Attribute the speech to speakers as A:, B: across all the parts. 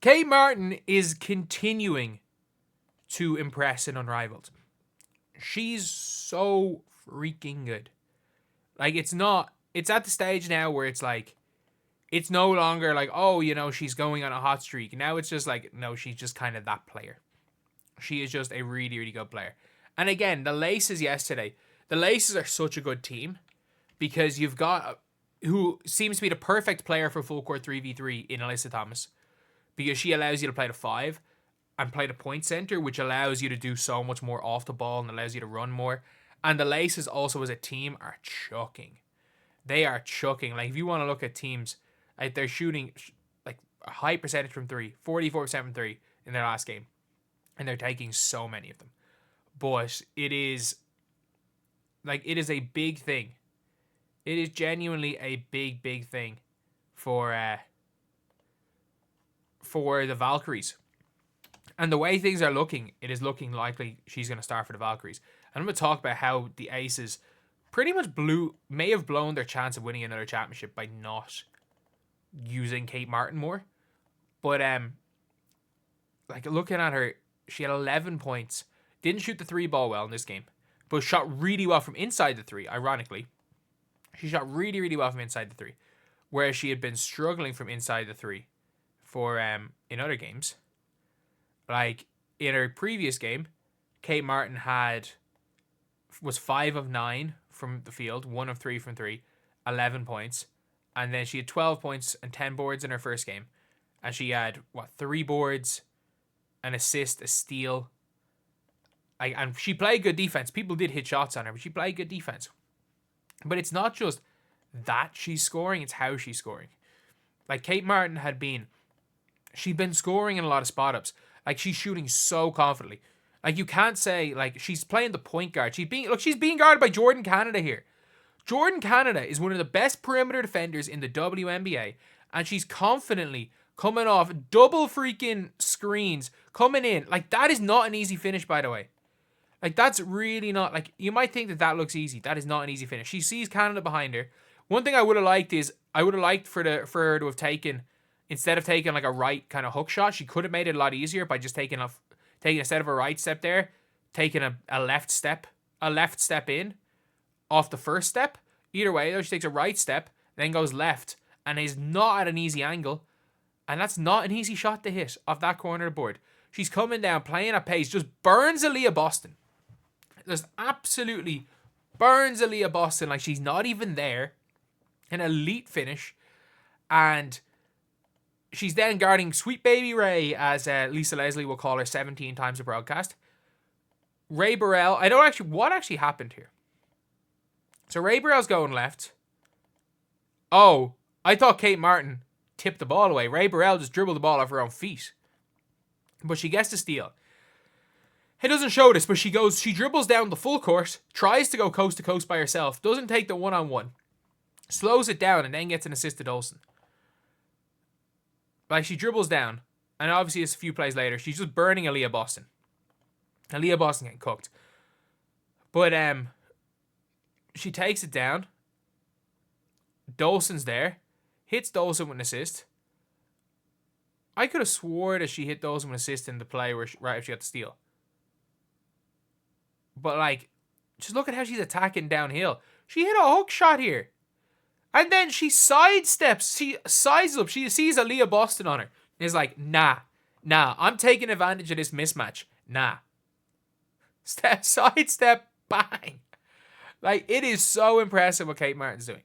A: Kate Martin is continuing to impress in Unrivaled. She's so freaking good. Like, it's at the stage now where it's like, it's no longer like, oh, she's going on a hot streak. Now it's just like, no, she's just kind of that player. She is just a really, really good player. And again, the Laces yesterday. The Laces are such a good team because you've got who seems to be the perfect player for full court 3v3 in Alyssa Thomas, because she allows you to play the 5 and play the point center, which allows you to do so much more off the ball and allows you to run more. And the Laces also as a team are chucking. They are chucking. Like, if you want to look at teams, like, they're shooting like a high percentage from 3, 44% from 3 in their last game. And they're taking so many of them. But it is a big thing. It is genuinely a big, big thing for the Valkyries. And the way things are looking, it is looking likely she's going to start for the Valkyries. And I'm going to talk about how the Aces pretty much may have blown their chance of winning another championship by not using Kate Martin more. But like, looking at her, she had 11 points. Didn't shoot the 3 ball well in this game, but shot really well from inside the 3, ironically. She shot really, really well from inside the 3, whereas she had been struggling from inside the 3 for in other games. Like, in her previous game, Kate Martin was 5 of 9 from the field, 1 of 3 from 3, 11 points. And then she had 12 points and 10 boards in her first game. And she had, 3 boards, an assist, a steal. And she played good defense. People did hit shots on her, but she played good defense. But it's not just that she's scoring, it's how she's scoring. Like, Kate Martin she'd been scoring in a lot of spot-ups. Like, she's shooting so confidently. Like, you can't say, like, she's playing the point guard. She's being guarded by Jordan Canada here. Jordan Canada is one of the best perimeter defenders in the WNBA, and she's confidently coming off double freaking screens, coming in. Like, that is not an easy finish, by the way. Like, that's really not, like, you might think that looks easy. That is not an easy finish. She sees Canada behind her. One thing I would have liked is, for her to have taken, instead of taking like a right kind of hook shot, she could have made it a lot easier by just taking instead of a right step there, taking a left step in off the first step. Either way, though, she takes a right step, then goes left, and is not at an easy angle. And that's not an easy shot to hit off that corner of the board. She's coming down, playing at pace, just burns Aaliyah Boston. Just absolutely burns Aaliyah Boston like she's not even there. An elite finish. And she's then guarding Sweet Baby Ray, as Lisa Leslie will call her 17 times a broadcast. Ray Burrell, I don't actually, what actually happened here? So Ray Burrell's going left. Oh, I thought Kate Martin tipped the ball away. Ray Burrell just dribbled the ball off her own feet. But she gets the steal. It doesn't show this, but she dribbles down the full court, tries to go coast to coast by herself, doesn't take the one-on-one, slows it down, and then gets an assist to Dolson. Like, she dribbles down, and obviously it's a few plays later, she's just burning Aaliyah Boston. Aaliyah Boston getting cooked. But she takes it down. Dolson's there. Hits Dolson with an assist. I could have swore that she hit Dolson with an assist in the play right after she got the steal. But, like, just look at how she's attacking downhill. She hit a hook shot here. And then she sidesteps. She sizes up. She sees Aaliyah Boston on her. And is like, nah. I'm taking advantage of this mismatch. Nah. Sidestep, bang. Like, it is so impressive what Kate Martin's doing.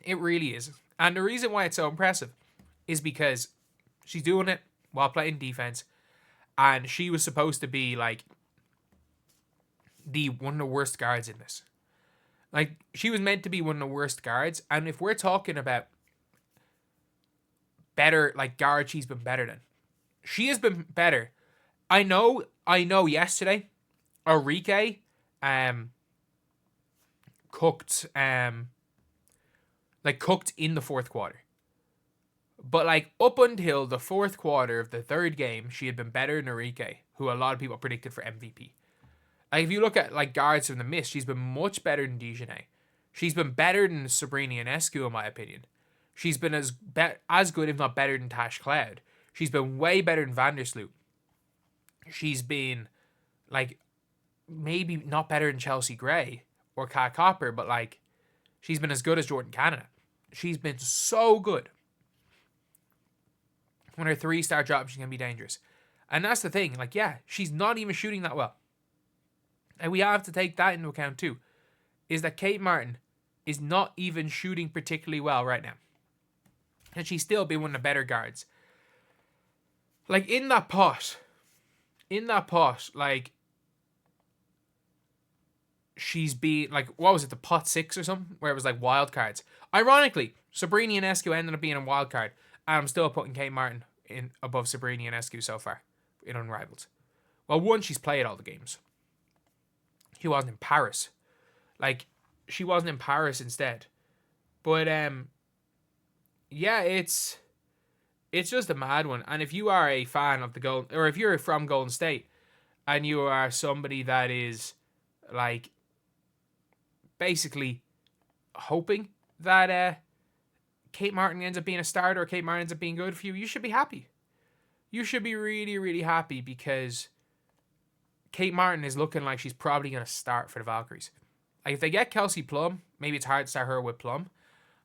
A: It really is. And the reason why it's so impressive is because she's doing it while playing defense. And she was supposed to be, like, one of the worst guards in this. Like, she was meant to be one of the worst guards. And if we're talking about better, like, guard she's been better than, she has been better. I know yesterday, Enrique cooked in the fourth quarter. But, like, up until the fourth quarter of the third game, she had been better than Enrique, who a lot of people predicted for MVP. Like, if you look at, like, guards from the Mist, she's been much better than Dejanay. She's been better than Sabrina Ionescu, in my opinion. She's been as good, if not better, than Tash Cloud. She's been way better than Vandersloot. She's been, like, maybe not better than Chelsea Gray or Kat Copper, but, like, she's been as good as Jordan Canada. She's been so good. When her 3-star drops, she's going to be dangerous. And that's the thing. Like, yeah, she's not even shooting that well. And we have to take that into account too. Is that Kate Martin is not even shooting particularly well right now. And she's still been one of the better guards. Like, in that pot, like, she's been, like, what was it, the pot 6 or something? Where it was, like, wild cards. Ironically, Sabrina Ionescu ended up being a wild card. And I'm still putting Kate Martin in above Sabrina Ionescu so far in Unrivaled. Well, one, she's played all the games. She wasn't in Paris. Like, she wasn't in Paris instead. But, yeah, it's just a mad one. And if you are a fan of the Golden, or if you're from Golden State, and you are somebody that is, like, basically hoping that Kate Martin ends up being a starter or Kate Martin ends up being good for you, you should be happy. You should be really, really happy because Kate Martin is looking like she's probably going to start for the Valkyries. Like, if they get Kelsey Plum, maybe it's hard to start her with Plum,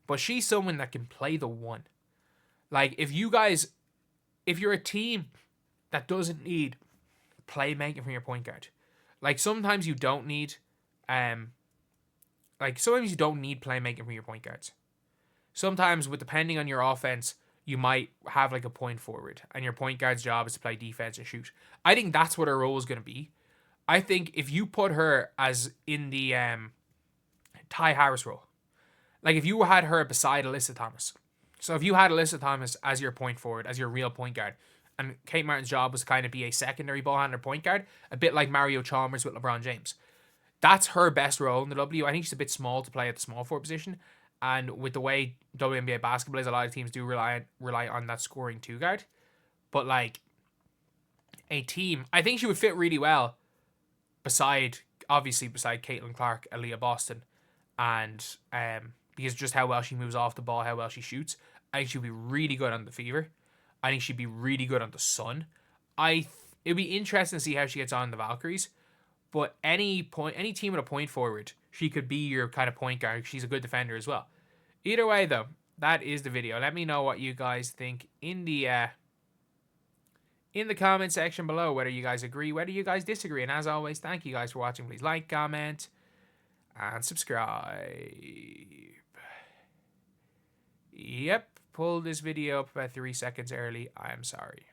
A: but she's someone that can play the one. Like, if you're a team that doesn't need playmaking from your point guard, like, sometimes you don't need playmaking from your point guards. Sometimes, depending on your offense, you might have, like, a point forward, and your point guard's job is to play defense and shoot. I think that's what her role is going to be. I think if you put her as in the Ty Harris role, like, if you had her beside Alyssa Thomas, so if you had Alyssa Thomas as your point forward, as your real point guard, and Kate Martin's job was to kind of be a secondary ball handler point guard, a bit like Mario Chalmers with LeBron James, that's her best role in the W. I think she's a bit small to play at the small forward position. And with the way WNBA basketball is, a lot of teams do rely on that scoring 2 guard. But, like, a team, I think she would fit really well beside Caitlin Clark, Aaliyah Boston, and because just how well she moves off the ball, how well she shoots. I think she'd be really good on the Fever. I think she'd be really good on the Sun. It'd be interesting to see how she gets on the Valkyries. But any team with a point forward, she could be your kind of point guard. She's a good defender as well. Either way, though, that is the video. Let me know what you guys think in the comment section below, whether you guys agree, whether you guys disagree. And as always, thank you guys for watching. Please like, comment, and subscribe. Yep, pulled this video up about 3 seconds early. I'm sorry.